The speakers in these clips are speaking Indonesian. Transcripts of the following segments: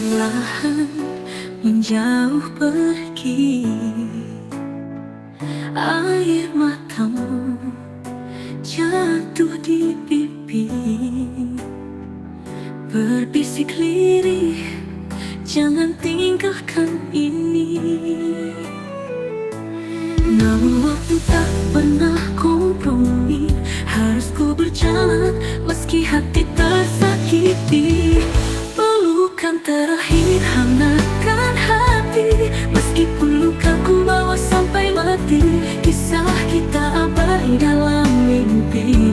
perlahan menjauh pergi. Air matamu jatuh di pipi, berbisik lirih, jangan tinggalkan ini. Namun waktu tak pernah kompromi, harus ku berjalan meski hati tersakiti. Pelukan terakhir hangatkan hati, meskipun luka ku bawa sampai mati. Kisah kita abadi dalam mimpi.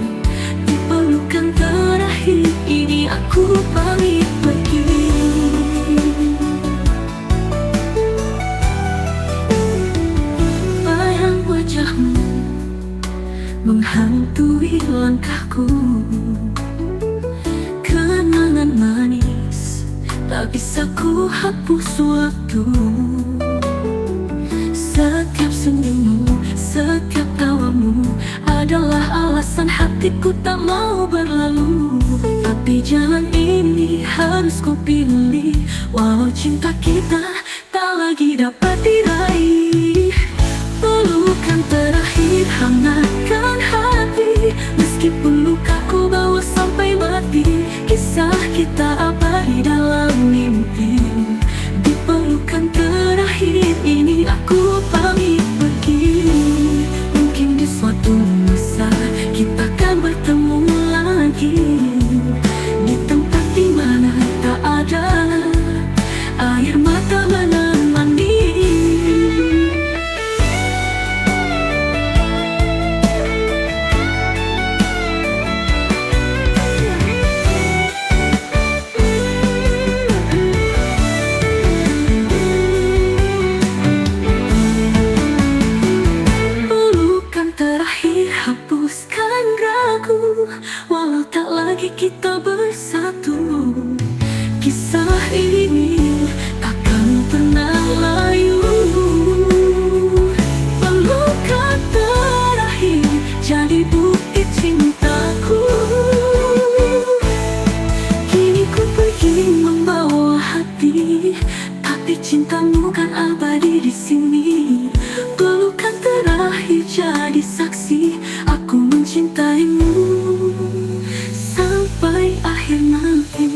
Di pelukan terakhir ini aku pamit pergi. Bayang wajahmu menghantui langkahku, kenangan manis tak bisa ku hapus waktu. Setiap senyummu, setiap tawamu adalah alasan hatiku tak mau berlalu. Tapi jalan ini harus ku pilih, walau cinta kita tak lagi dapat diraih. Pelukan terakhir hangatkan hati, meskipun lukaku bawa sampai mati. Kisah kita abadi dalam mimpi. Di pelukan terakhir ini aku pamit pergi. Mungkin di suatu masa kita akan bertemu lagi, di tempat dimana tak ada air mata menemani. Hapuskan ragu, walau tak lagi kita bersatu. Kisah ini takkan pernah layu. Pelukan terakhir jadi bukti cintaku. Kini ku pergi membawa hati, tapi cintamu kan abadi di sini. Pelukan terakhir jadi saksi, aku mencintaimu sampai akhir nanti.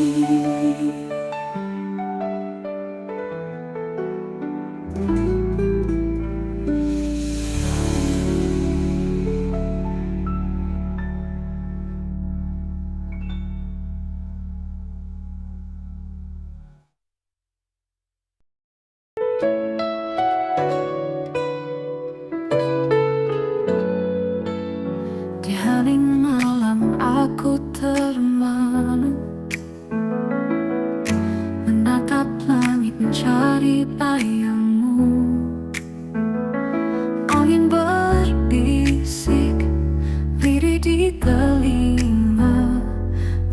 Di hari malam aku termenung, menatap langit mencari bayangmu. Angin berbisik, lirih di telinga,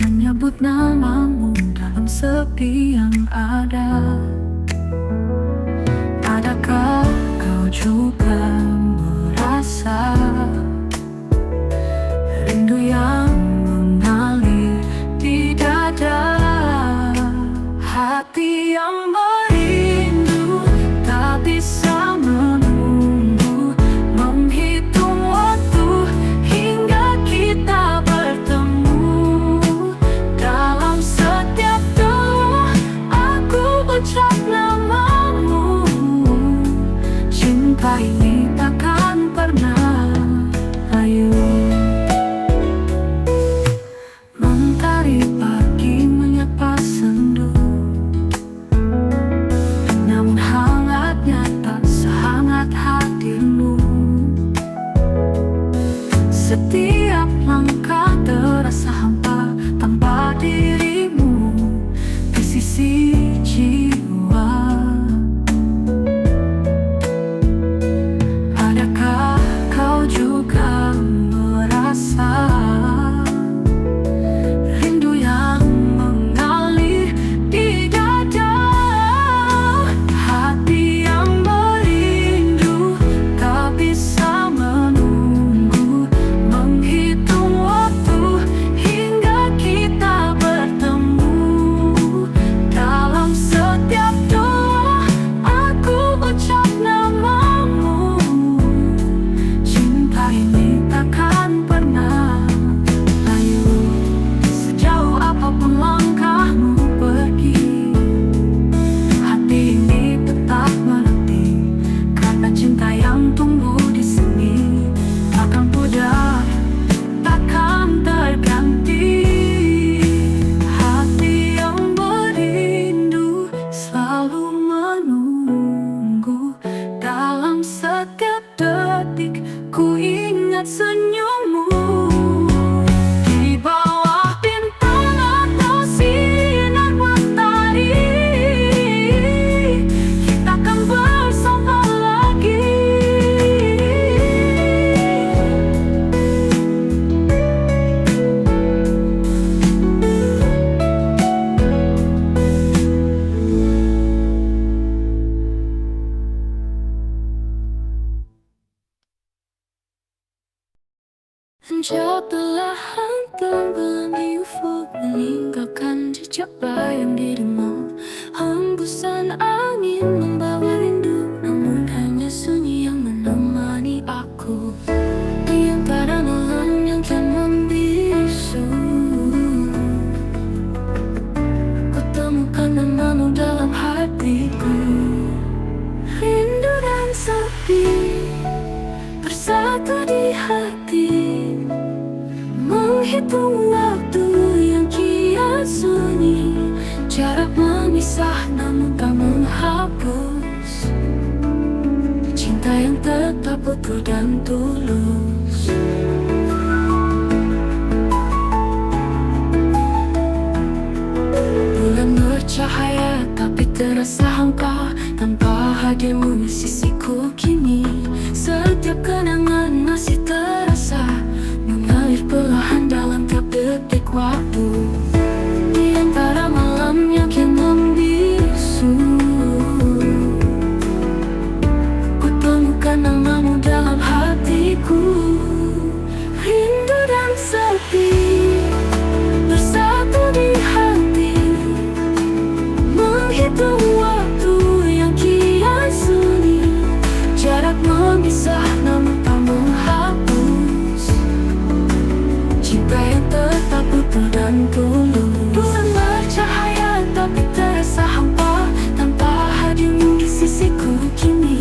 menyebut namamu dalam sepi yang ada. Adakah kau juga merasa rindu yang mengalir di dada? Hati yang merindu tak bisa menunggu, menghitung waktu hingga kita bertemu. Dalam setiap doa aku ucap namamu. Cinta ini takkan pernah layu. Mentari pagi menyapa sendu, namun hangatnya tak sehangat hadirmu. Setiap langkah terasa hampa tanpa dirimu di sisi jiwa. perlahan tenggelam di ufuk, meninggalkan jejak bayang dirimu. Hembusan angin membawa rindu, namun hanya sunyi yang menemani aku. Di antara malam yang kian membisu, kutemukan namamu dalam hatiku. Rindu dan sepi bersatu di hati, menghitung waktu yang kian sunyi. Jarak memisah namun tak menghapus cinta yang tetap utuh dan tulus. Bulan bercahaya tapi terasa hampa, tanpa hadirmu di sisiku kini. Setiap kenangan masih terasa mengalir perlahan dalam tiap detik waktu. Di antara malam yang kian membisu, kutemukan namamu dalam hatiku. Rindu dan sepi bersatu di hati, menghitung waktu yang kian sunyi. Jarak memisah namun tak menghapus cinta yang tetap utuh dan tulus. Bulan bercahaya tapi terasa hampa, tanpa hadirmu di sisiku kini.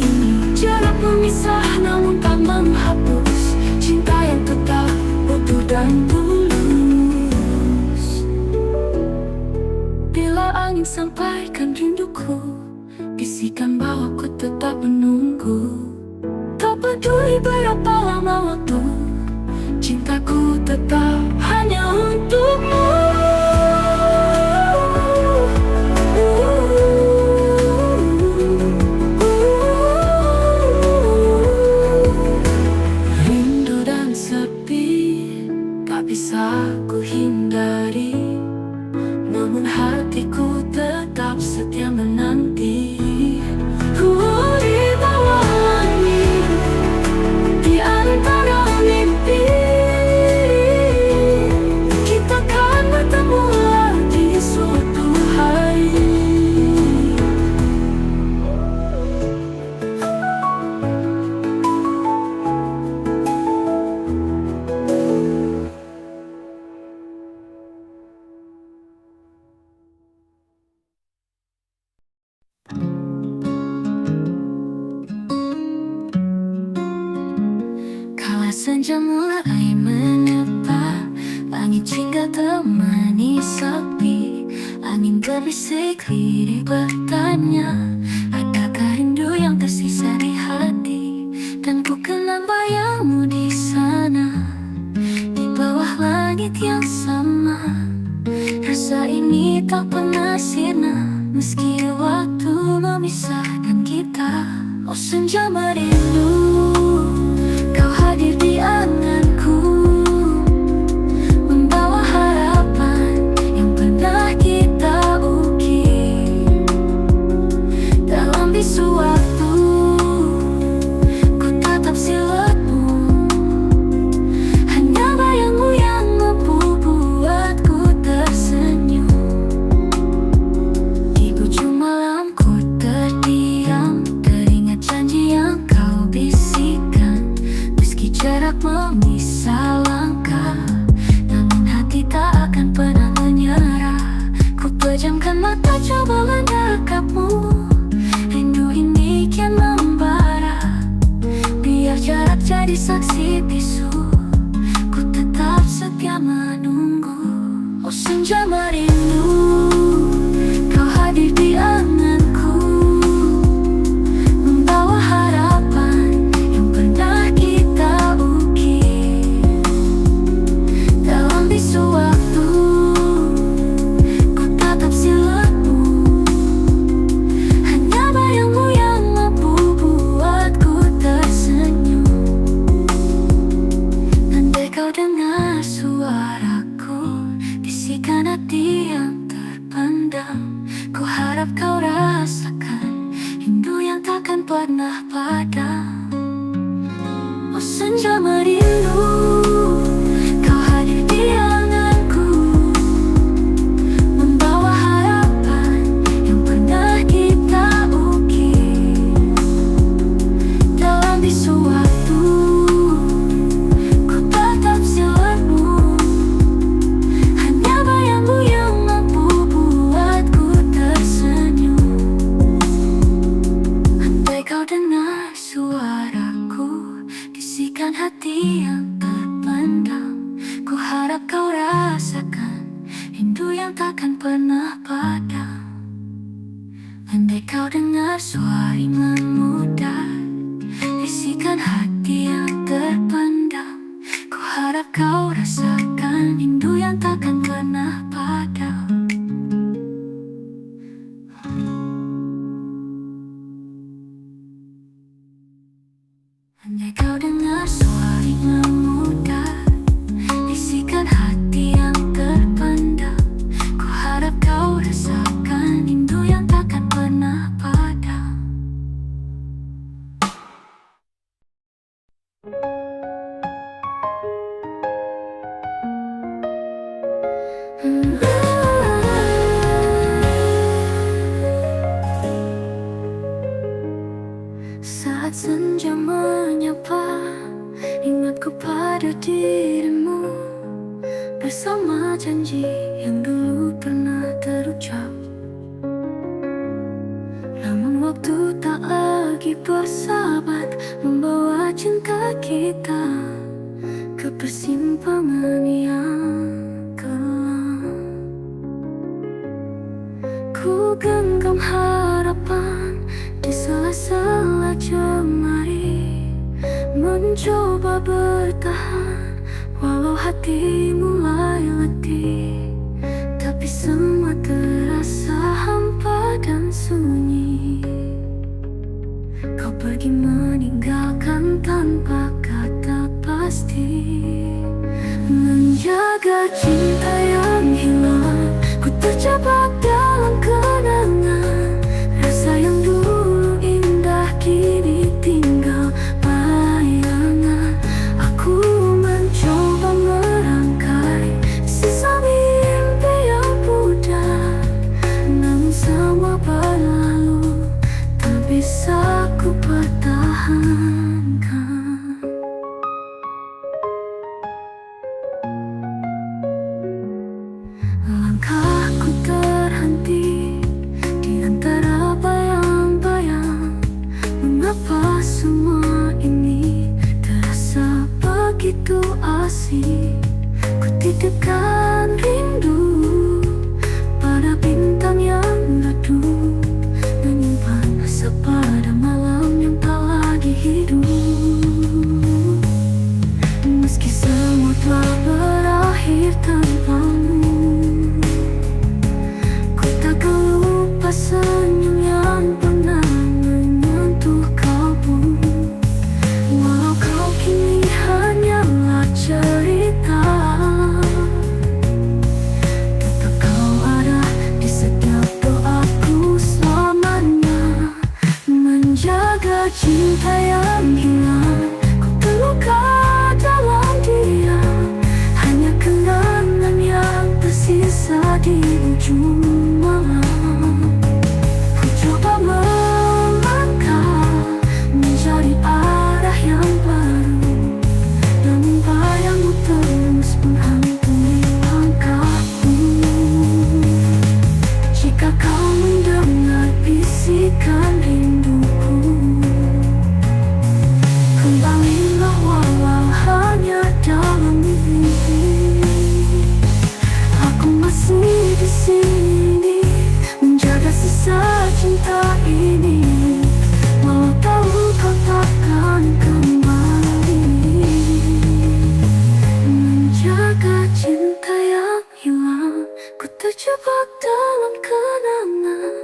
Jarak memisah namun tak menghapus cinta yang tetap utuh dan tulus. Bila angin sampaikan rinduku, bisikan bahwa ku tetap menunggu. Tak peduli berapa lama waktu, cintaku tetap hanya untukmu. Rindu dan sepi tak bisa ku hindari, namun hatiku tetap setia menanti. Di bawah langit, di antara mimpi, kita akan bertemu lagi suatu hari. Kala senja mulai menepa, langit hingga temani sepi. Angin berbisik, lirik bertanya, adakah rindu yang tersisa di hati? Dan ku kenal bayangmu di sana, di bawah langit yang sama. Rasa ini tak pernah sirna, meski waktu memisahkan kita. Oh senja merindu, kau hadir di anganku, membawa harapan yang pernah kita ukir. Dalam bisu waktu, ku tatap siluetmu, hanya bayangmu yang mampu buatku tersenyum. Di ujung malam ku terdiam, teringat janji yang kau bisikan. Meski jarak memisah langkah, namun hati tak akan pernah menyerah. Ku pejamkan mata coba mendekapmu, rindu ini kian membara. Biar jarak jadi saksi bisu, ku tetap setia menunggu. Oh senja merindu, kau hadir di anganku, membawa harapan yang pernah kita ukir. Dalam bisu waktu, ku tatap siluetmu, hanya bayangmu yang mampu buatku tersenyum. Andai kau dengar suaraku, bisikan hati yang terpendam, ku harap kau rasakan rindu yang takkan pernah padam. Oh senja merindu, kau Andai kau dengar suara ringan muda, bisikan hati yang terpendam, ku harap kau rasakan rindu yang takkan pernah padam. Andai kau dengar suara ringan muda, bisikan hati yang terpendam, ku harap kau rasakan rindu yang takkan pernah padam. Saat senja menyapa, ingatku pada dirimu, bersama janji yang dulu pernah terucap. Namun waktu tak lagi bersahabat, membawa cinta kita ke persimpangan yang kelam. Ku genggam harapan di sela-sela jemari, mencoba bertahan walau hati mulai letih. Tapi semua terasa hampa dan sunyi. Kau pergi meninggalkan tanpa kata pasti. Menjaga cinta yang hilang, ku terjebak dalam kenangan. Rasa yang dulu indah kini tinggal bayangan. Aku mencoba merangkai sisa mimpi yang pudar, namun semua berlalu, tak bisa ku pertahankan. Langkahku terhenti di antara bayang-bayang. Mengapa semua ini terasa begitu asing? Ku titipkan rindu pada bintang yang redup, menyimpan rasa pada malam yang tak lagi hidup. Meski semua telah berakhir tanpamu, ku takkan lupa senyum yang pernah menyentuh kalbu. Walau kau kini hanyalah cerita, tetap kau ada di setiap doaku selamanya. Menjaga cinta yang hilang, ku terluka dalam diam. Hanya kenangan yang tersisa di ujung malam. Ku coba melangkah mencari arah yang baru, namun bayangmu terus menghantui langkahku. Jika kau mendengar bisikan rinduku, kembalilah walau hanya dalam mimpi. Aku masih di sini, menjaga sisa cinta ini, walau tahu kau takkan kembali. Menjaga cinta yang hilang, ku terjebak dalam kenangan.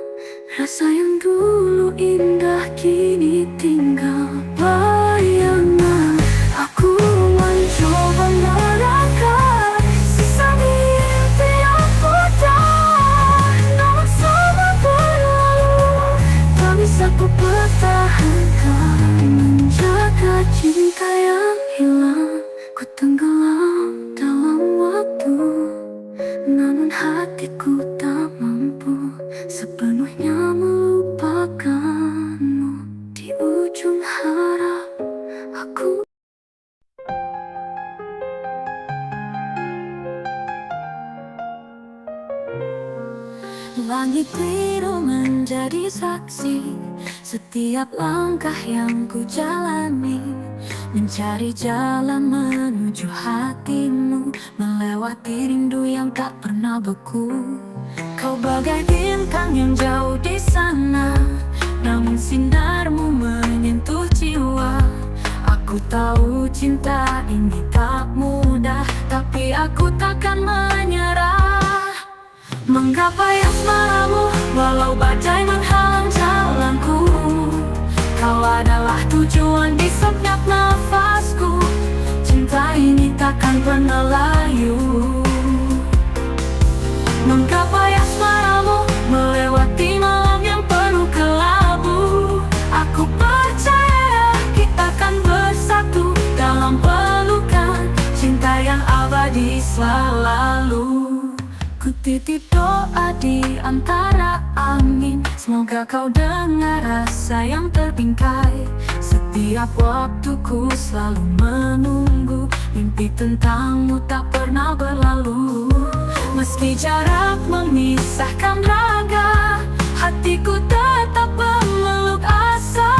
Rasa yang dulu indah kini tinggal bayangan. Aku mencoba merangkai sisa mimpi yang pudar, namun semua berlalu, tak bisa ku pertahankan. Menjaga cinta yang hilang, ku tenggelam dalam waktu, namun hatiku tak mampu sepenuhnya melupakanmu. Di ujung harap aku. Langit biru menjadi saksi setiap langkah yang ku jalani, mencari jalan menuju hatimu, melewati rindu yang tak pernah beku. Kau bagai bintang yang jauh di sana, sinarmu menyentuh jiwa. Aku tahu cinta ini tak mudah, tapi aku takkan menyerah. Menggapai asmaramu, walau badai menghalang jalanku. Kau adalah tujuan di setiap nafasku. Cinta ini takkan pernah layu. Menggapai asmaramu, melewati malam yang penuh kelabu. Aku percaya kita akan bersatu dalam pelukan cinta yang abadi selalu. Ku titip doa di antara angin, semoga kau dengar rasa yang terbingkai. Setiap waktuku selalu menunggu, mimpi tentangmu tak pernah berlalu. Meski jarak memisahkan raga, hatiku tetap memeluk asa.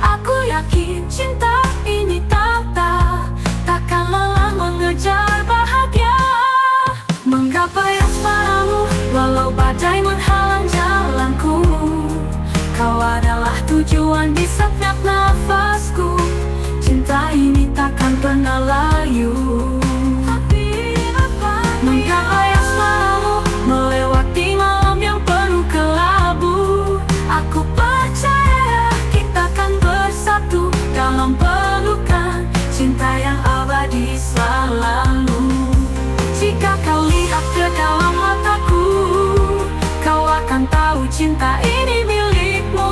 Aku yakin cinta ini takkan lelah mengejar bahagia. Menggapai asmaramu, walau badai menghalang jalanku. Kau adalah tujuan di setiap nafasku. Cinta ini takkan pernah layu. Menggapai asmaramu, melewati malam yang penuh kelabu. Aku percaya kita akan bersatu dalam pelukan cinta yang abadi selalu. Jika kau lihat ke dalam mataku, kau akan tahu cinta ini milikmu.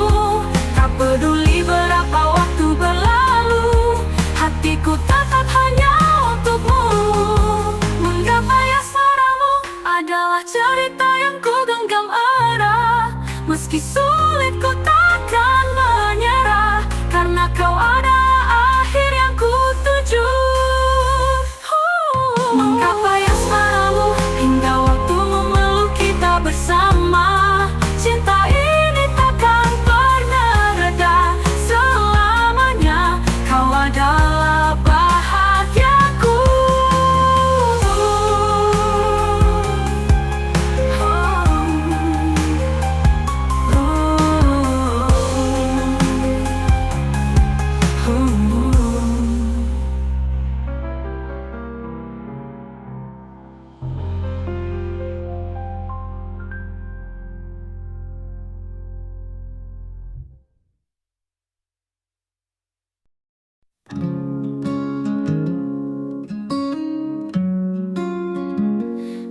Tak peduli berapa waktu berlalu, hatiku tetap hanya untukmu. Menggapai asmaramu adalah cerita yang ku genggam erat. Meski sulit ku takkan menyerah, karena kau ada akhir yang ku tuju. Menggapai asmaramu hingga waktu memeluk kita bersama. Cinta ini takkan pernah reda selamanya. Kau adalah bahagiaku.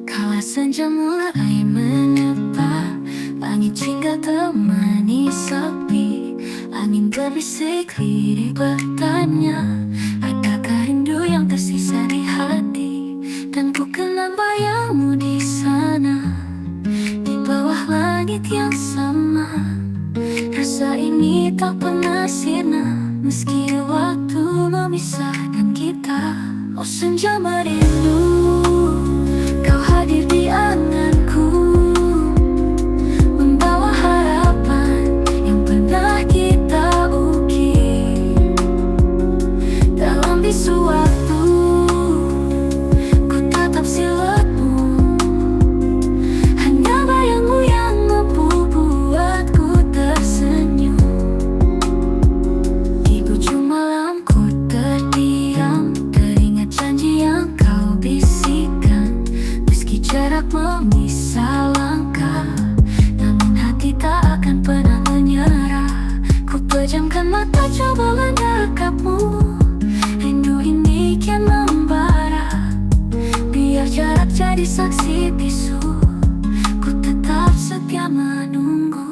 Kala senja mulai menepa, langit hingga temani sepi. Angin berbisik, lirik bertanya, adakah rindu yang tersisa di hati? Dan ku kenal bayangmu di sana, di bawah langit yang sama. Rasa ini tak pernah sirna, meski waktu memisahkan kita. Oh senja merindu, kau hadir di anganku, membawa harapan yang pernah kita ukir. Dalam bisu waktu, ku tatap siluetmu, hanya bayangmu yang mampu buatku tersenyum. Di ujung malam ku terdiam, teringat janji yang kau bisikkan. Meski jarak memisah langkah, namun hati tak akan pernah menyerah. Ku pejamkan mata coba mendekapmu, rindu ini kian membara. Biar jarak jadi saksi bisu, ku tetap setia menunggu.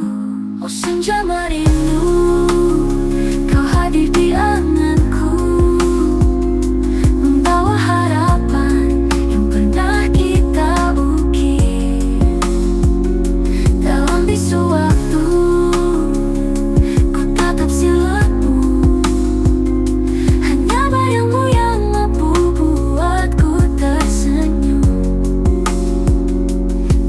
Oh senja merindu, kau hadir di anganku, membawa harapan yang pernah kita ukir. Dalam bisu waktu, ku tatap siluetmu, hanya bayangmu yang mampu buatku tersenyum.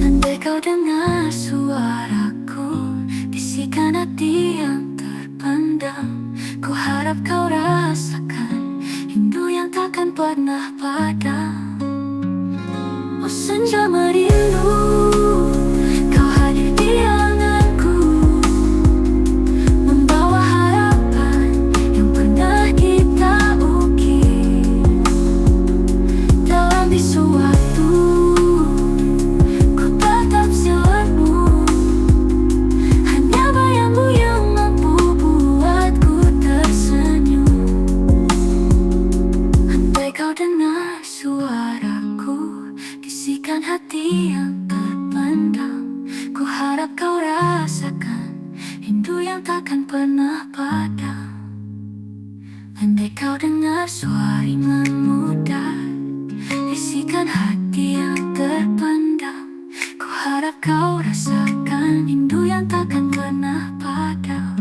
Andai kau dengar suaraku, bisikan hati yang terpendam, ku harap kau rasakan rindu yang takkan pernah padam. Oh senja merindu, kau hadir di anganku, membawa yang takkan pernah padam. Andai kau dengar suara ringan muda, bisikan hati yang terpendam. Ku harap kau rasakan rindu yang takkan pernah padam.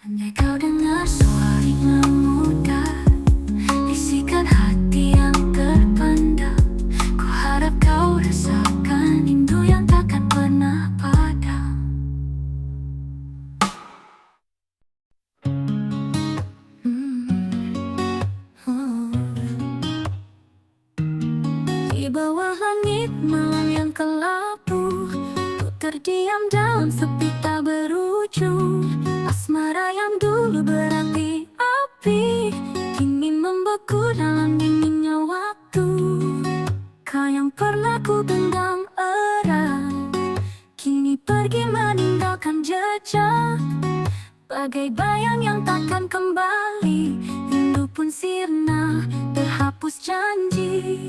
Andai kau dengar suara ringan muda, bisikan hati yang terpendam. Ku harap kau rasakan rindu yang takkan pernah padam. Di bawah langit malam yang kelabu, ku terdiam dalam sepi tak berujung. Asmara yang dulu berapi-api, kini membeku dalam dinginnya waktu. Kau yang pernah ku genggam erat, kini pergi meninggalkan jejak. Bagai bayang yang takkan kembali, rindu pun sirna, terhapus janji.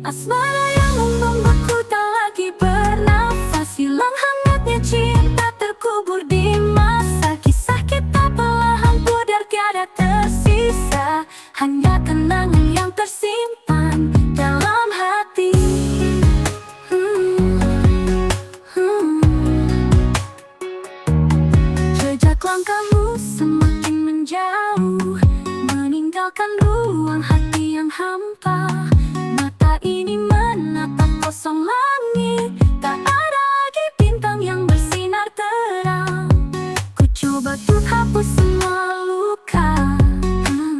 Asmara yang membeku tak lagi bernafas, hilang hangatnya cinta terkubur di masa. Kisah kita perlahan pudar tiada tersisa, hanya kenangan yang tersimpan dalam hati. Jejak langkahmu semakin menjauh, meninggalkan ruang hati yang hampa. Mata ini menatap kosong langit, tak ada lagi bintang yang bersinar terang. Ku coba untuk hapus semua luka,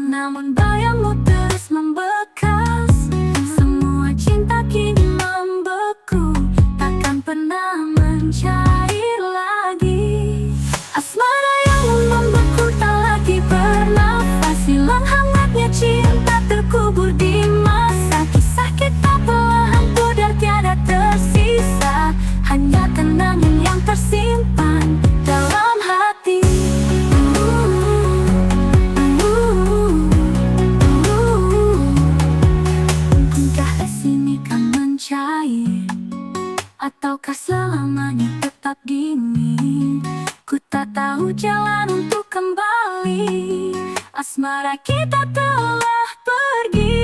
namun bayangmu terus membekas. Semua cinta kini membeku, takkan pernah mencair lagi. Asmara yang membeku tak lagi bernafas, hilang hangatnya cinta terkubur di masa. Kisah kita perlahan pudar tiada tersisa, hanya kenangan yang tersimpan dalam hati. Mungkinkah es ini kan mencair, ataukah selamanya tetap dingin? Ku tak tahu jalan untuk kembali, asmara kita telah pergi.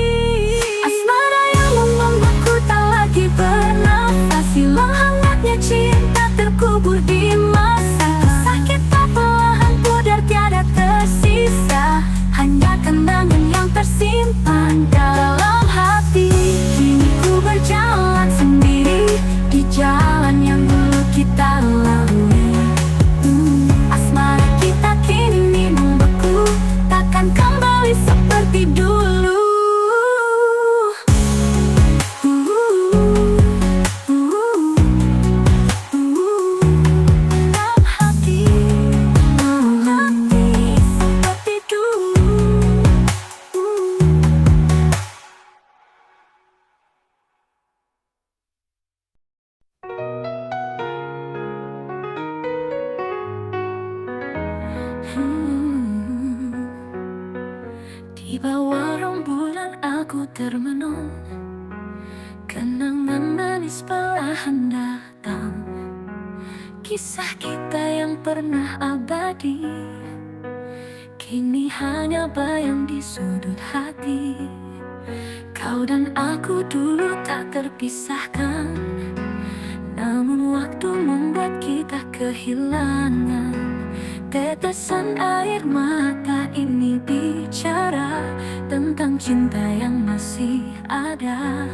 Asmara yang membeku tak lagi bernafas, hilang hangatnya cinta terkubur di masa. Kisah kita perlahan pudar tiada tersisa, hanya kenangan yang tersimpan dalam hati. Kini ku berjalan sendiri di jalan yang dulu kita lalui. Asmara kita kini membeku, takkan kembali seperti dulu. Dalam hati, seperti dulu. Di bawah rembulan aku termenung, kenangan manis perlahan datang. Kisah kita yang pernah abadi, kini hanya bayang di sudut hati. Kau dan aku dulu tak terpisahkan, namun waktu membuat kita kehilangan. Tetesan air mata ini bicara tentang cinta yang masih ada.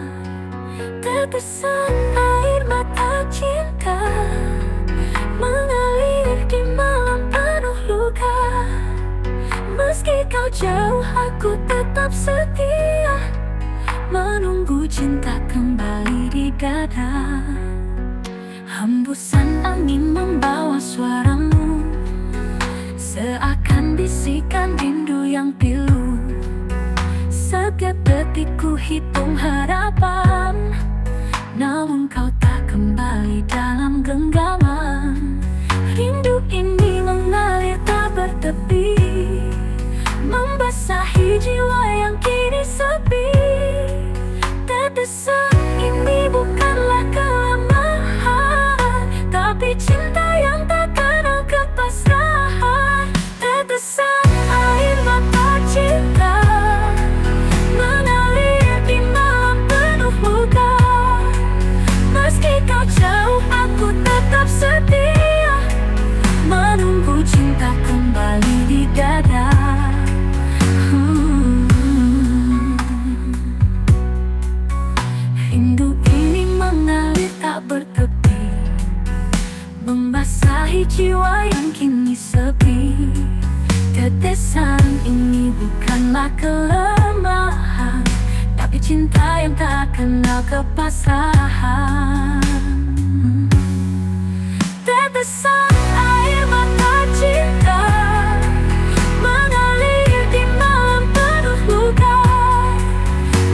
Tetesan air mata cinta mengalir di malam penuh luka. Meski kau jauh, aku tetap setia, menunggu cinta kembali di dada. Hembusan angin membawa suaramu, seakan bisikan rindu yang pilu. Setiap detik ku hitung harapan, namun kau tak kembali dalam genggaman. Rindu ini mengalir tak bertepi, membasahi jiwa yang kini sepi. Tetesan ini bukanlah kelemahan, tapi cinta yang tak kenal kepasrahan. Tetesan air mata cinta mengalir di malam penuh luka. Meski kau jauh, aku tetap setia menunggu cinta kembali di dada. Rindu ini mengalir tak bertepi, membasahi jiwa yang kini sepi. Tetesan ini bukanlah kelemahan, tapi cinta yang tak kenal kepasrahan. Tetesan air mata cinta mengalir di malam penuh luka.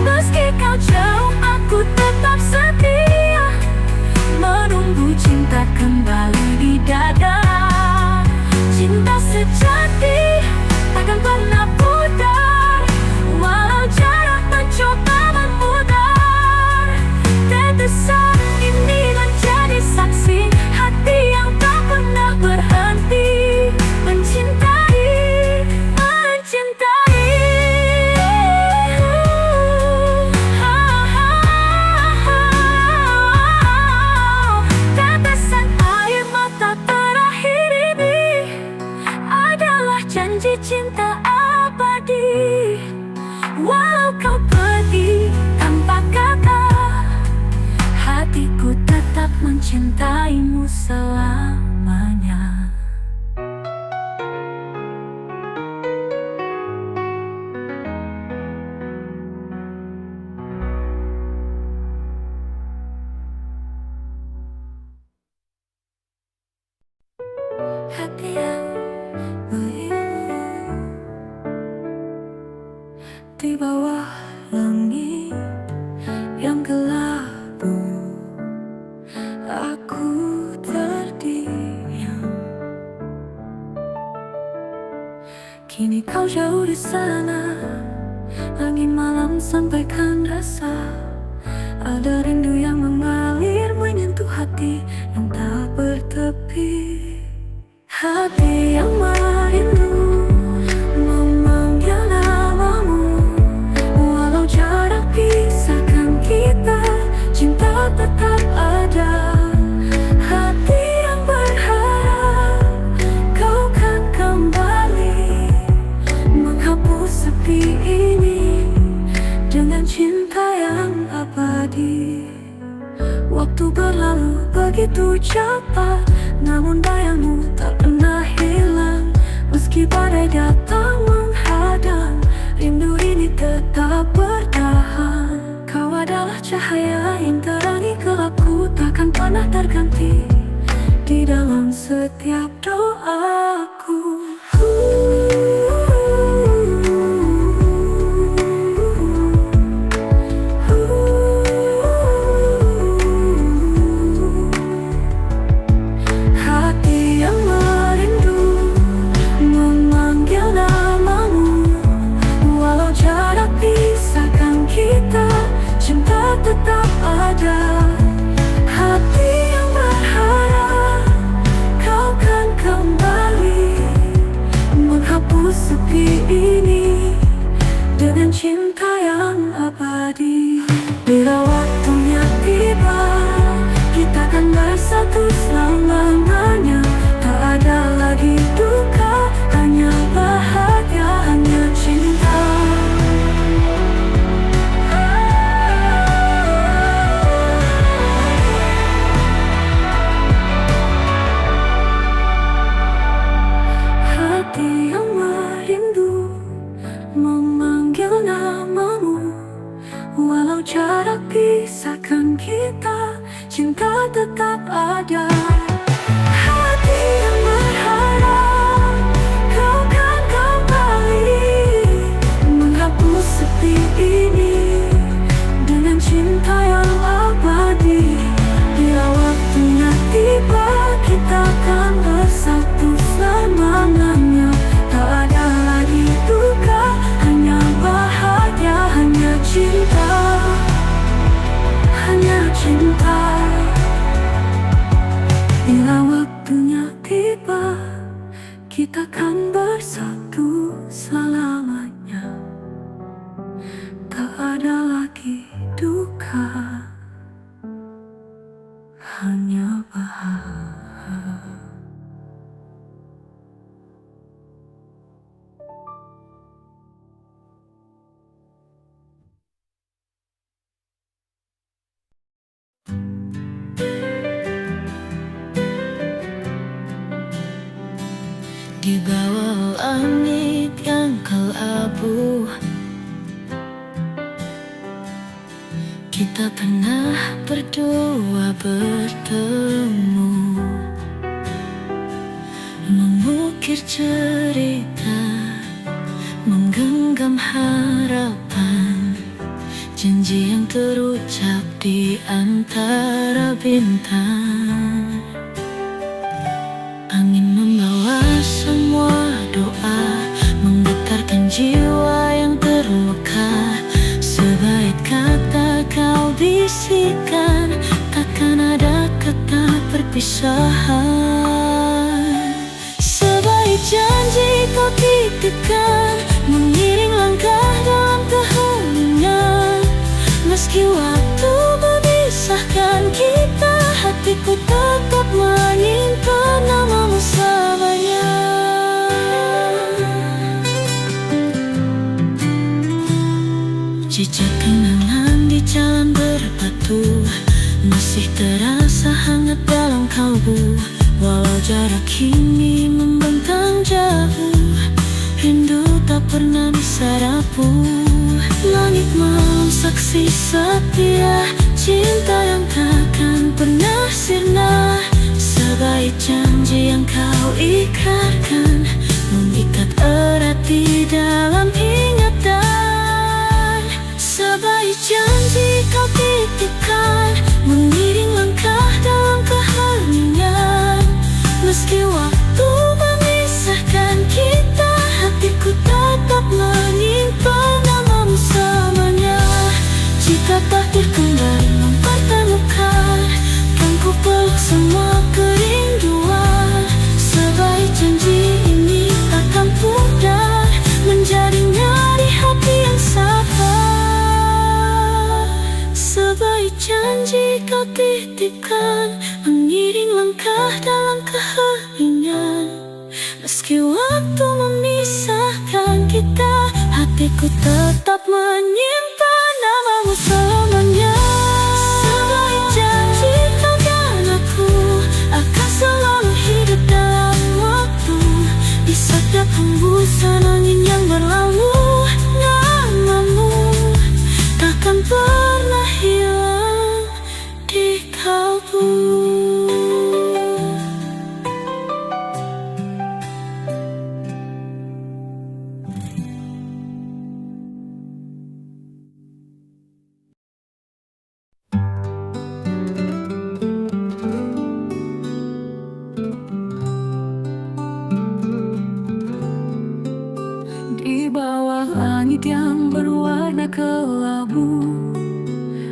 Meski kau jauh, aku tetap setia menunggu cinta kembali di dada. Cinta sejati takkan pernah pudar, walau jarak mencoba memudar. Tetesan ini menjadi saksi hati yang tak pernah berhenti mencintai, mencintai. Tetesan air mata terakhir ini adalah janji cinta abadi. Walau kau pergi tanpa kata, hatiku tetap mencintaimu selamanya. Hati yang beribu di bawah langit yang gelap, aku terdiam. Kini kau jauh di sana, langit malam sampaikan rasa. Ada rindu yang mengalir menyentuh hati yang tak bertepi. Hati yang merindu memanggil namamu, walau jarak pisahkan kita, cinta tetap ada. Hati yang berharap kau kan kembali menghapus sepi ini dengan cinta yang abadi. Waktu berlalu begitu cepat, namun bayangmu tak pernah hilang. Meski badai datang menghadang, rindu ini tetap bertahan. Kau adalah cahaya yang terangi gelapku, takkan pernah terganti di dalam setiap doaku. Tetap ada hati yang berharap kau kan kembali menghapus sepi ini dengan cinta yang abadi. Bila waktunya tiba, kita akan bersatu selamanya. Tak ada lagi duka, hanya bahagia, hanya cinta. Walau jarak pisahkan kita, cinta tetap ada. Hati yang berharap kau kan kembali menghapus sepi ini dengan cinta yang abadi. Bila waktunya tiba, kita akan bersatu selamanya. Tak ada lagi duka, hanya bahagia, hanya cinta. Di bawah langit yang kelabu, kita pernah berdua bertemu, mengukir cerita, menggenggam harapan, janji yang terucap di antara bintang. Angin membawa semua doa, menggetarkan jiwa yang terluka. Sebaik kata kau bisikan, takkan ada kata perpisahan. Sebaik janji kau titipkan, mengiring langkah dalam keheningan. Meski waktu memisahkan kita, hatiku tetap menyimpan namamu selamanya. Jejak kenangan di jalan berbatu masih terasa hangat dalam kalbu. Walau jarak kini membentang jauh, rindu tak pernah bisa rapuh. Langit malam saksi setia, cinta yang takkan pernah sirna. Sebaik janji yang kau ikrarkan, mengikat erat di dalam ingatan. Sebaik janji kau titipkan, mengiring langkah dalam keheningan. Meski waktu memisahkan kita, hatiku tetap menyimpan namamu selamanya. Jika takdir kembali mempertemukan, kan ku peluk semua kerinduan. Sebaik janji ini takkan pudar, menjadi nyari hati yang sabar. Sebaik janji kau titipkan, mengiring langkah dalam keheningan. Meski waktu memisahkan kita, hatiku tetap menyimpan namamu selamanya. Sebaik janji kau dan aku akan selalu hidup dalam waktu. Di setiap hembusan angin yang berlalu, namamu takkan pernah hilang di kalbu. Di bawah langit yang berwarna kelabu,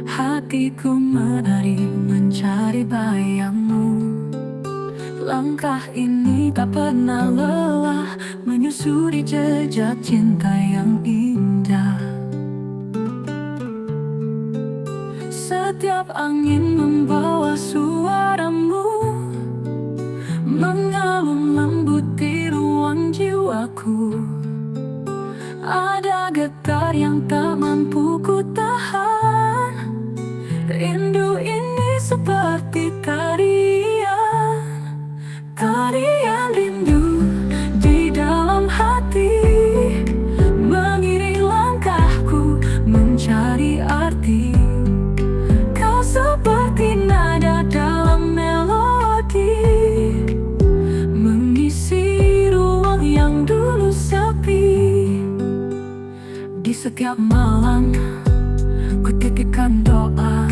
hatiku menari mencari bayangmu. Langkah ini tak pernah lelah, menyusuri jejak cinta yang indah. Setiap angin membawa suaramu, mengalun lembut di ruang jiwaku. Ada getar yang tak mampu ku tahan. Rindu ini seperti tarian, tarian rindu di dalam hati, mengiring langkahku mencari arti. Kau seperti nada dalam melodi, mengisi ruang yang dulu sepi. Di setiap malam ku titipkan doa,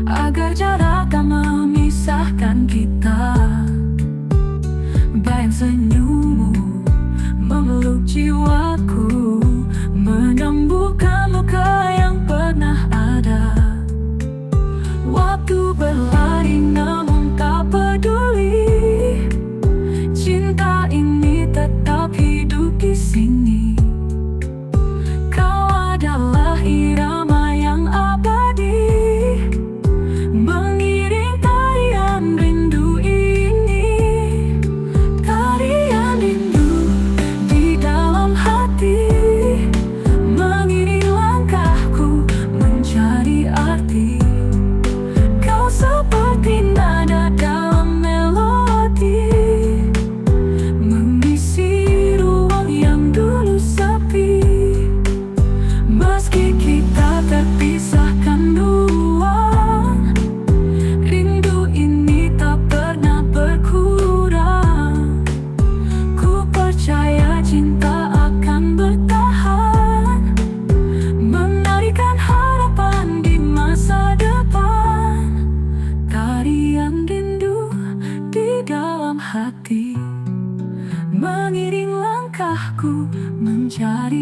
agar jarak tak memisahkan kita. Bayang senyummu memeluk jiwaku, menyembuhkan luka yang pernah ada. Waktu berlari namun tak peduli, cinta ini tetap hidup di sini. Kau adalah irama yang abadi, mengiring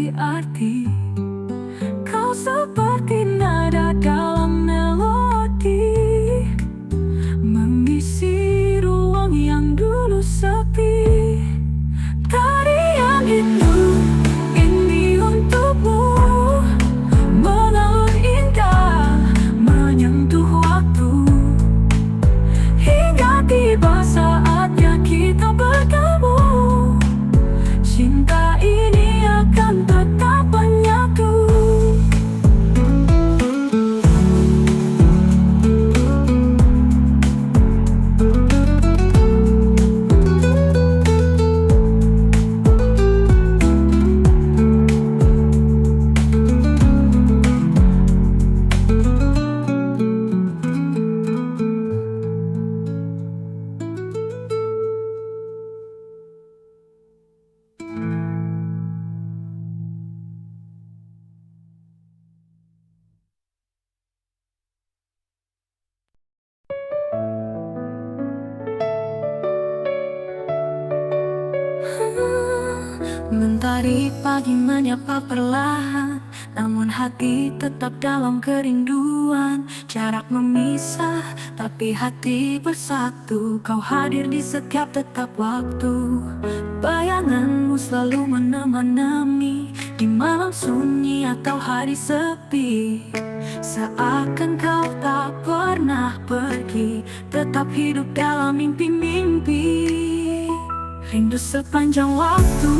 memberi arti. Kau seperti nada dalam melodi, mengisi ruang yang dulu sepi. Tarian itu ini untukmu, mengalun indah, menyentuh waktu, hingga tiba saatnya kita bertemu. Cinta ini akan tetap menyatu. Mentari pagi menyapa perlahan, namun hati tetap dalam kerinduan. Jarak memisah, tapi hati bersatu. Kau hadir di setiap tetap waktu. Bayanganmu selalu menemani di malam sunyi atau hari sepi. Seakan kau tak pernah pergi, tetap hidup dalam mimpi-mimpi. Rindu sepanjang waktu,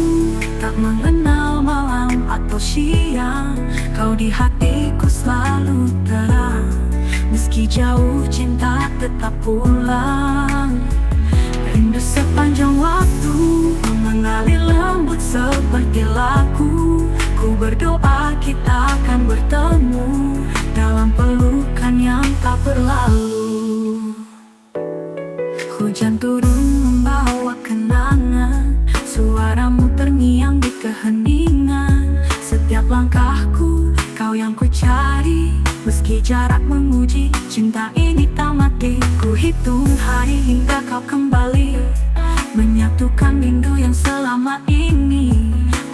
tak mengenal malam atau siang. Kau di hatiku selalu terang, meski jauh cinta tetap pulang. Rindu sepanjang waktu, mengalir lembut seperti lagu. Ku berdoa kita akan bertemu dalam pelukan yang tak berlalu. Hujan turun membawa kenangan, suaramu terngiang di keheningan. Setiap langkahku, kau yang ku cari, meski jarak menguji. Cinta ini tak mati, ku hitung hari hingga kau kembali, menyatukan rindu yang selama ini.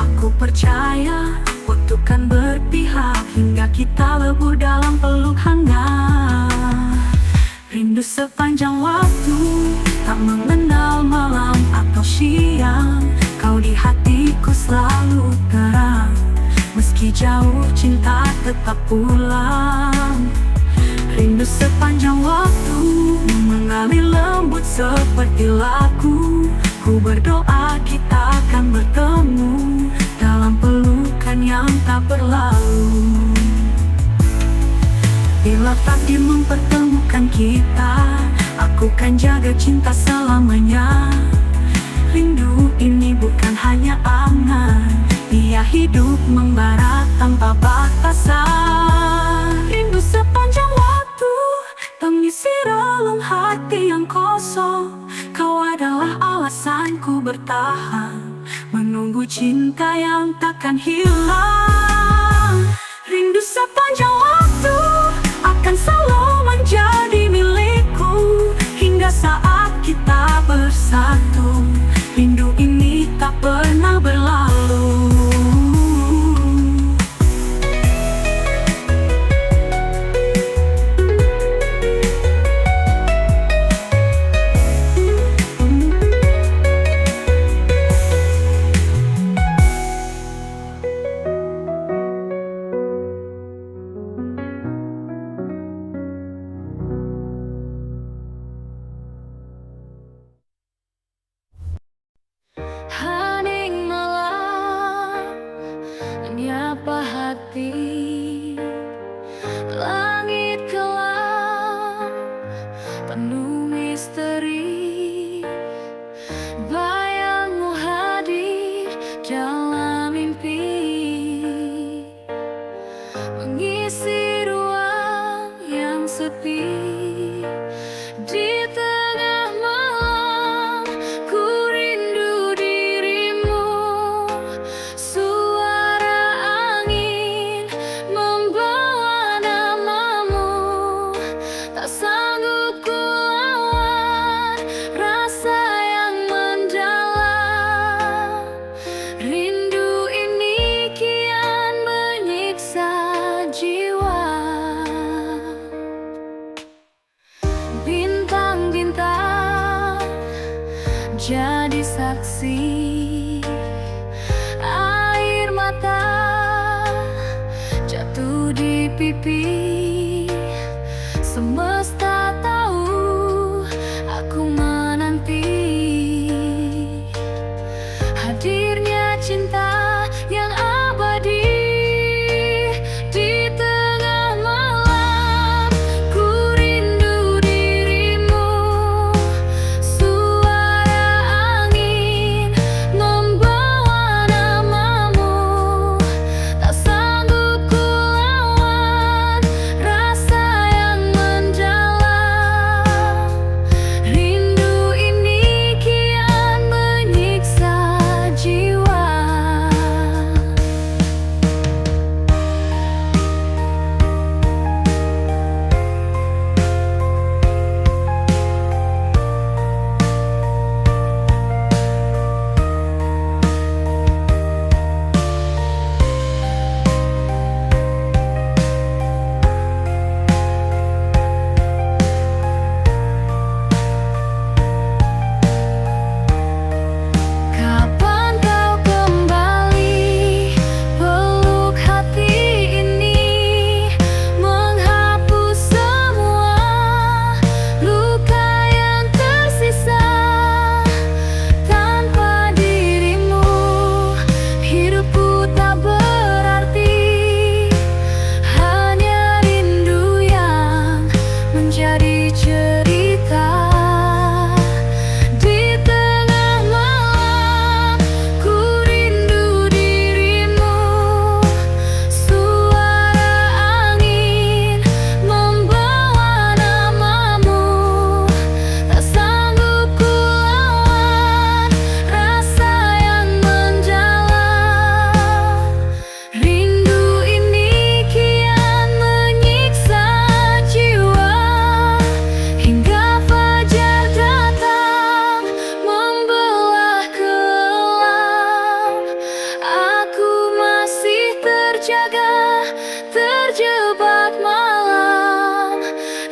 Aku percaya waktu kan berpihak, hingga kita lebur dalam peluk hangat. Rindu sepanjang waktu, tak mengenal malam atau siang. Kau di hatiku selalu terang, meski jauh cinta tetap pulang. Rindu sepanjang waktu, mengalir lembut seperti lagu. Ku berdoa kita akan bertemu dalam pelukan yang tak berlalu. Bila takdir mempertemukan kita, aku kan jaga cinta selamanya. Rindu ini bukan hanya angan, dia hidup membara tanpa batasan. Rindu sepanjang waktu, mengisi relung hati yang kosong. Kau adalah alasanku bertahan, menunggu cinta yang takkan hilang. Rindu sepanjang waktu akan selalu menjadi milikku, hingga saat kita bersatu. Rindu ini tak pernah berlalu. Hening malam menyapa hati, langit gelap penuh misteri. Bayangmu hadir dalam mimpi, mengisi ruang yang sepi. Di tengah malam ku rindu dirimu, suara angin membawa namamu. Tak sanggup ku lawan rasa yang mendalam. Rindu ini kian tapi semesta tahu aku menanti hadirnya cinta yang abadi. Di tengah malam ku rindu dirimu, suara angin membawa namamu. Tak sanggup ku lawan rasa yang mendalam. Rindu ini kian menyiksa jiwa. Kapan kau kembali peluk hati ini, menghapus semua luka yang tersisa. Tanpa dirimu hidupku tak berarti, hanya rindu yang menjadi cerita. Di tengah malam ku rindu dirimu, suara angin membawa namamu. Tak sanggup ku lawan rasa yang mendalam. Rindu ini kian menyiksa jiwa, hingga fajar datang membelah kelam. Aku masih terjebak malam.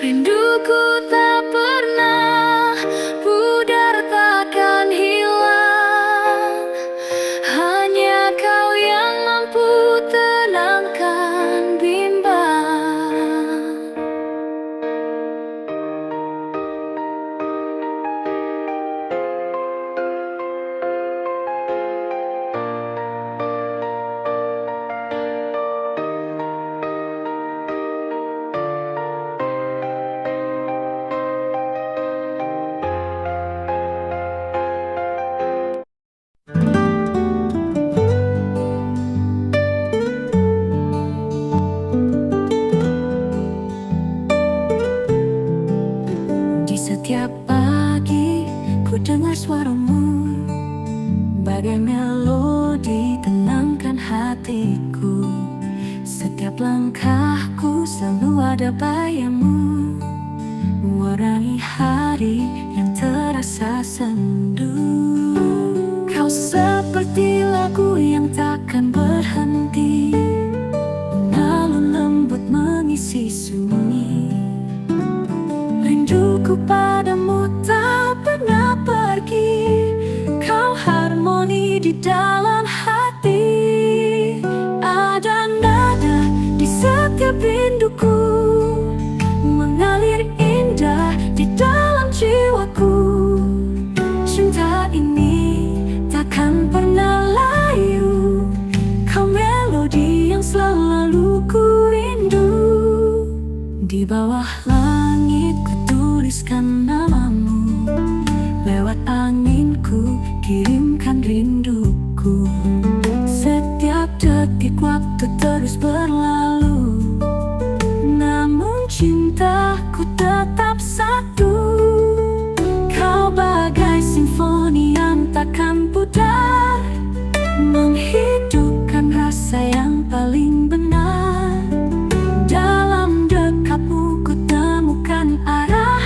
Rinduku tak pernah pudar, takkan hilang. Hanya kau yang mampu tenangkan bimbang. Di setiap pagi ku dengar suaramu, bagai melodi tenangkan hatiku. Setiap langkahku selalu ada bayamu, mewarangi hari yang terasa sendu. Kau seperti lagu yang takkan berhenti, alun lembut mengisi sunyi. Rinduku padamu tak pernah pergi, kau harmoni di dalam hati. Ada nada di setiap rinduku, mengalir indah di dalam jiwaku. Cinta ini takkan pernah layu, kau melodi yang selalu ku rindu. Di bawah langit ku tuliskan namamu, lewat angin ku kirimkan rinduku. Setiap detik waktu terus berlalu, namun cintaku tetap satu. Kau bagai simfoni yang takkan pudar, menghidupkan rasa yang paling benar. Dalam dekapmu ku temukan arah,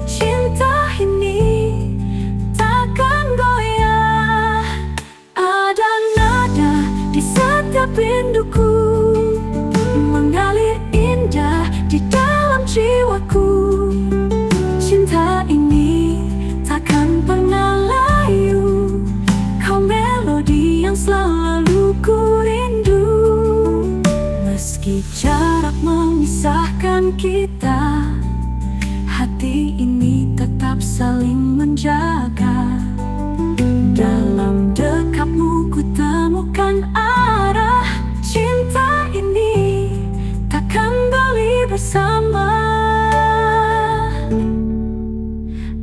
cinta ini takkan goyah. Ada nada di setiap rinduku, mengalir indah di dalam jiwaku. Cinta ini takkan pernah layu, kau melodi yang selalu ku rindu. Meski jarak menjauh saling menjaga. Dalam dekapmu ku temukan arah. Cinta ini takkan balik bersama.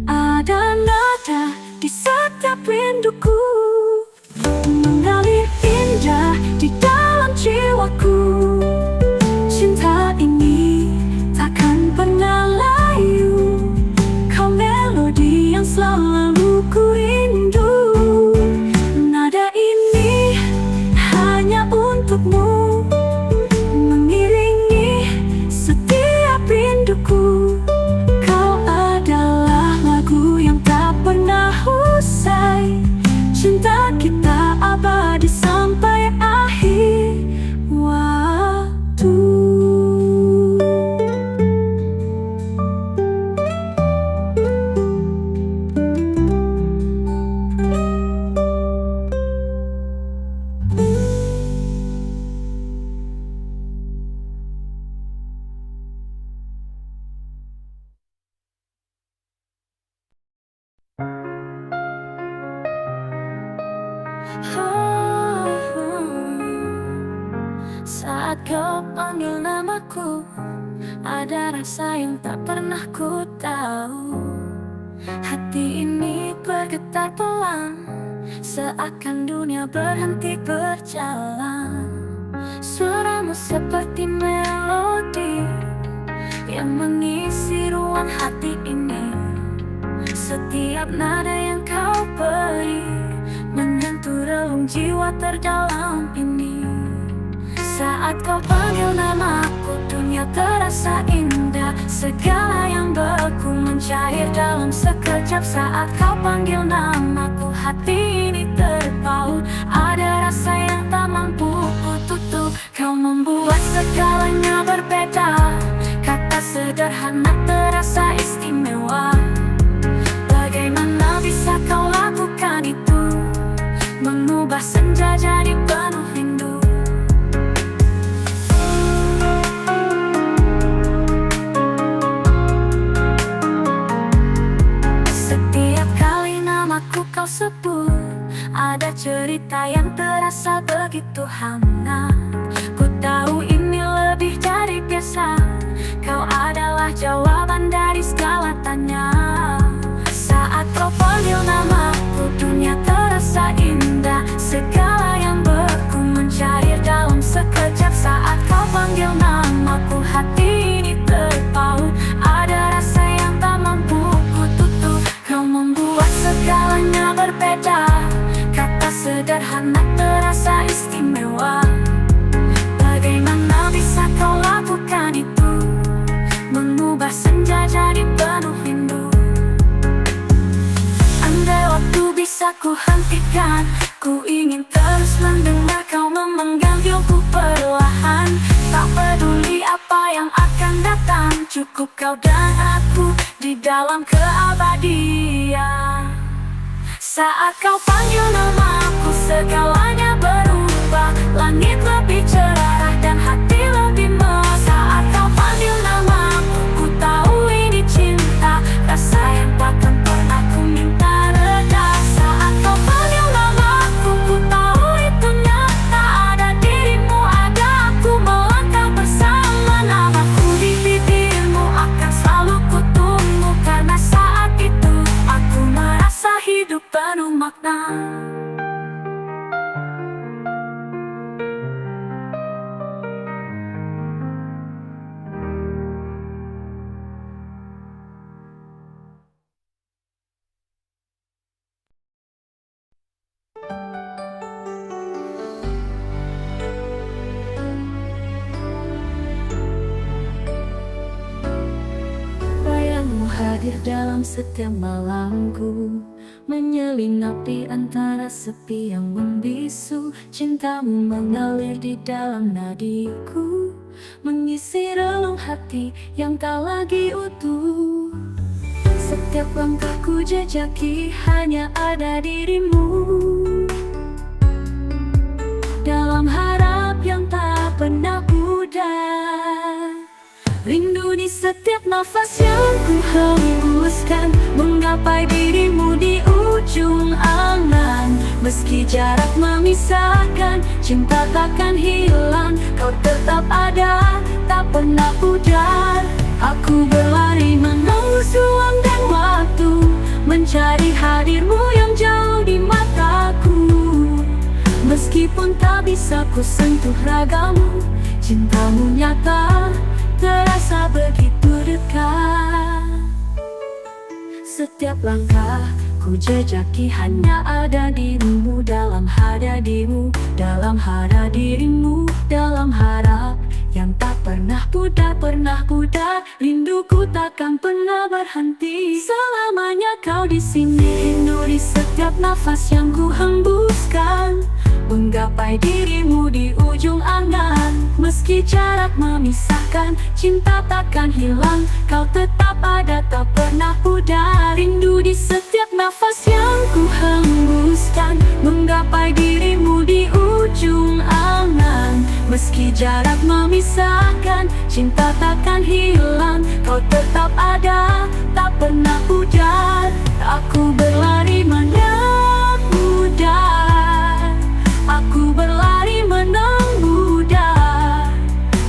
Ada nada di setiap rinduku, mengalir indah di dalam jiwaku. Cinta ini takkan pernah layu, kau melodi yang selalu ku rindu. Nada ini hanya untukmu, mengiringi setiap rinduku. Kau adalah lagu yang tak pernah usai. Cinta kita abadi sampai akhir waktu. Saat kau panggil namaku, ada rasa yang tak pernah ku tahu. Hati ini bergetar pelan, seakan dunia berhenti berjalan. Suaramu seperti melodi yang mengisi ruang hati ini. Setiap nada yang kau beri menyentuh relung jiwa terdalam ini. Saat kau panggil namaku, dunia terasa indah. Segala yang beku mencair dalam sekejap. Saat kau panggil namaku, hati ini terpaut. Ada rasa yang tak mampu ku tutup. Kau membuat segalanya berbeda. Kata sederhana terasa istimewa. Bagaimana bisa kau lakukan itu, mengubah senja jadi penuh rindu. Setiap kali namaku kau sebut, ada cerita yang terasa begitu hangat. Ku tahu ini lebih dari biasa. Kau adalah jawaban dari segala tanya. Saat kau panggil namaku, dunia terasa indah. Segala yang beku mencair dalam sekejap. Saat kau panggil namaku, hati ini terpaut. Ada rasa yang tak mampu ku tutup. Kau membuat segalanya berbeda. Kata sederhana terasa istimewa. Bagaimana bisa kau lakukan itu, mengubah senja jadi penuh rindu. Andai waktu bisa ku hentikan, ku ingin terus mendengar kau memanggilku perlahan. Tak peduli apa yang akan datang, cukup kau dan aku di dalam keabadian. Saat kau panggil namaku, segalanya berubah. Langit lebih cerah dan hati lebih mewah. Saat kau panggil namaku, ku tahu ini cinta. Rasa yang takkan pernah ku minta reda. Saat kau panggil namaku, ku tahu itu nyata. Ada dirimu, ada aku melangkah bersama. Namaku di bibirmu akan selalu ku tunggu. Karena saat itu aku merasa hidup penuh makna. Bayangmu hadir dalam setiap malamku, menyelinap di antara sepi yang membisu. Cintamu mengalir di dalam nadiku, mengisi relung hati yang tak lagi utuh. Setiap langkahku jejaki hanya ada dirimu. Dalam harap yang tak pernah pudar, rindu di setiap nafas yang ku hembuskan. menggapai dirimu di ujung angan. Meski jarak memisahkan, cinta takkan hilang. Kau tetap ada, tak pernah pudar. Aku berlari menembus ruang dan waktu, mencari hadirmu yang jauh di mataku. Meskipun tak bisa ku sentuh ragamu, cintamu nyata, terasa begitu dekat. Setiap langkah ku jejaki hanya ada dirimu, dalam hadirimu, dalam harap dirimu, dalam harap yang tak pernah pudar. Rinduku takkan pernah berhenti. Selamanya kau di sini, rindu di setiap nafas yang ku hembuskan. Menggapai dirimu di ujung angan. Meski jarak memisahkan, cinta takkan hilang. Kau tetap ada, tak pernah pudar. Rindu di setiap nafas yang ku hembuskan. Menggapai dirimu di ujung angan. Meski jarak memisahkan, cinta takkan hilang. Kau tetap ada, tak pernah pudar. Aku berlari menang pudar. Aku berlari menang pudar.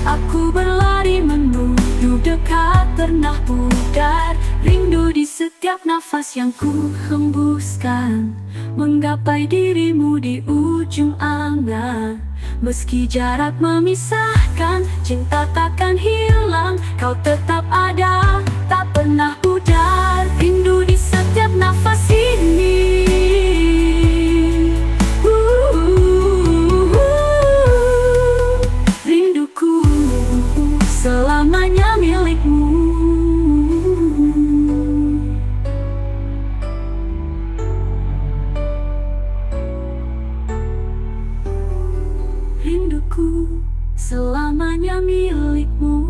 Aku berlari menuju dekat, pernah pudar. Rindu di setiap nafas yang ku hembuskan. Menggapai dirimu di ujung angan. Meski jarak memisahkan, cinta takkan hilang. Kau tetap ada, tak pernah pudar. Rindu di setiap nafas ini. Rinduku selamanya milikmu. Rinduku selamanya milikmu.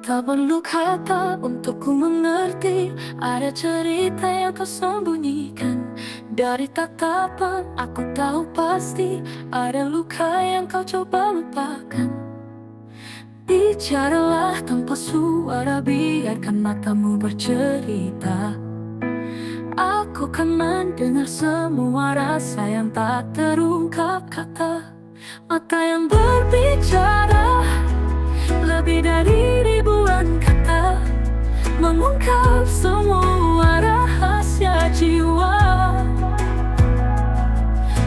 Tak perlu kata untuk ku mengerti, ada cerita yang kau sembunyikan. Dari tatapan aku tahu pasti ada luka yang kau coba lupakan. Bicaralah tanpa suara, biarkan matamu bercerita. Aku kan mendengar semua rasa yang tak terungkap kata. Mata yang berbicara lebih dari ribuan kata, mengungkap semua rahasia jiwa.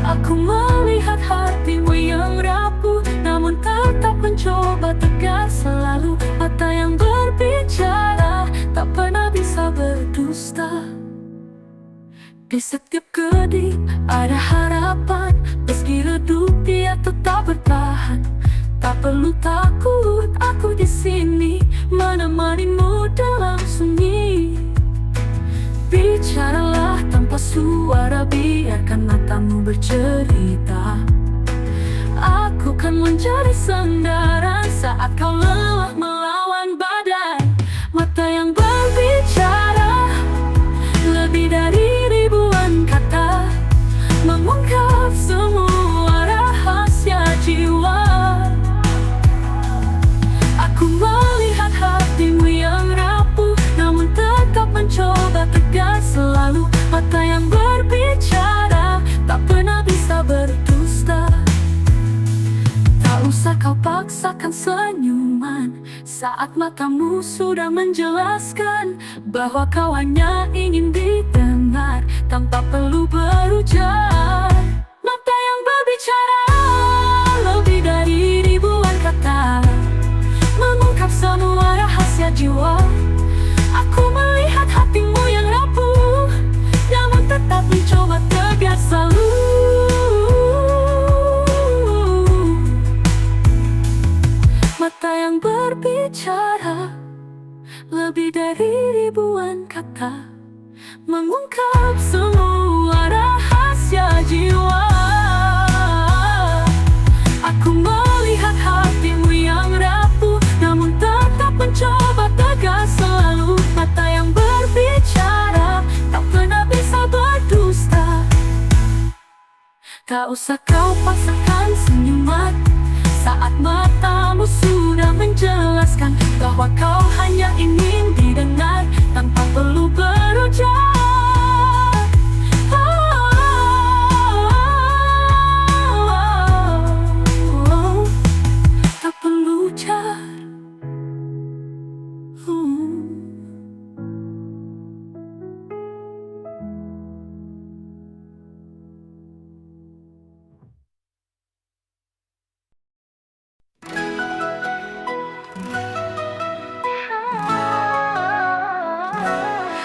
Aku melihat hatimu yang rapuh, namun tetap mencoba tegar selalu. Mata yang berbicara tak pernah bisa berdusta. Di setiap kedip ada harapan, meski redup dia tetap bertahan. Tak perlu takut, aku di sini menemanimu dalam sunyi. Bicaralah tanpa suara, biarkan matamu bercerita. Aku kan menjadi sandaran saat kau lelah melawan badai. Mata yang berbicara lebih dari ribuan kata, mengungkap semua rahasia jiwa. Aku melihat hatimu yang rapuh, namun tetap mencoba tegar selalu. Mata yang berbicara tak pernah bisa berdusta. Tak usah kau paksakan senyuman saat matamu sudah menjelaskan bahwa kau hanya ingin didengar tanpa perlu berujar. Mata yang berbicara lebih dari ribuan kata, mengungkap semua rahasia jiwa. Aku melihat hatimu yang rapuh, namun tetap mencoba tegar selalu. Mata yang berbicara lebih dari ribuan kata, mengungkap semua rahasia jiwa. Aku melihat hatimu yang rapuh, namun tetap mencoba tegar selalu. Mata yang berbicara tak pernah bisa berdusta. Tak usah kau paksakan senyuman saat matamu sudah menjelaskan bahwa kau hanya ingin didengar tanpa perlu berujar. Tak perlu ujar.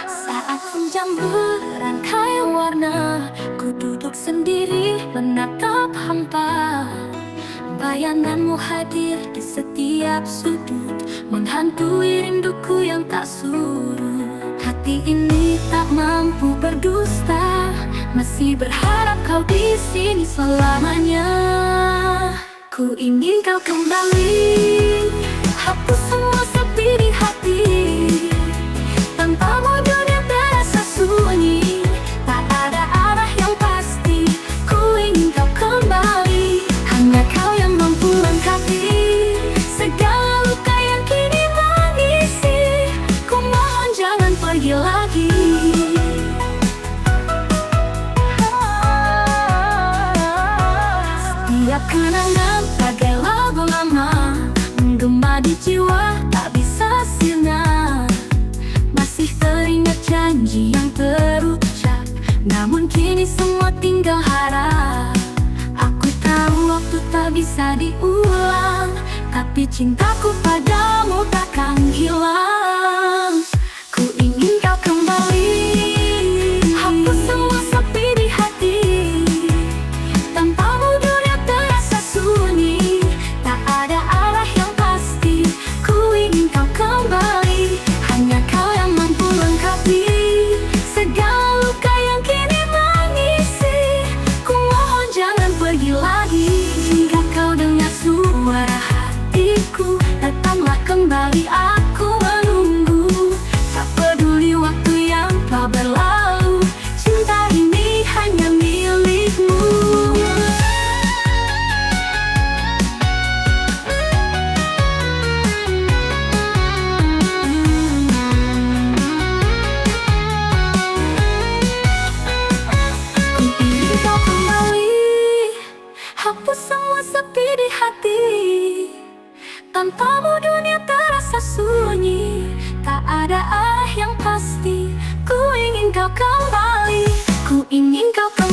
Saat senja berangkai warna, ku duduk sendiri menatap hampa. Bayanganmu hadir di setiap sudut, menghantui rinduku yang tak surut. Hati ini tak mampu berdusta, masih berharap kau di sini selamanya. Ku ingin kau kembali, hapus semua sepi di hati. Tanpamu dunia terasa sunyi, tak ada arah yang pasti. Ku ingin kau kembali, hanya kau yang mampu lengkapi segala luka yang kini mengisi. Ku mohon jangan pergi lagi. Setiap kenangan bagai lagu lama menggema di jiwa tak bisa sirna. Masih teringat janji yang terucap, namun kini semua tinggal harap. Aku tahu waktu tak bisa diulang, tapi cintaku padamu takkan hilang. Ku ingin kau kembali, hapus semua sepi di hati. Tanpamu dunia terasa sunyi, tak ada arah yang pasti. Ku ingin kau kembali, hanya kau yang mampu lengkapi segala luka yang kini mengisi. Ku mohon jangan pergi lagi. Jika kau dengar suara hatiku, datanglah kembali, aku menunggu. Tak peduli waktu yang telah berlalu, cinta ini hanya milikmu. Ku ingin kau kembali, hapus semua sepi di hati. Tanpamu dunia terasa sunyi, tak ada arah yang pasti. Ku ingin kau kembali, ku ingin kau kembali.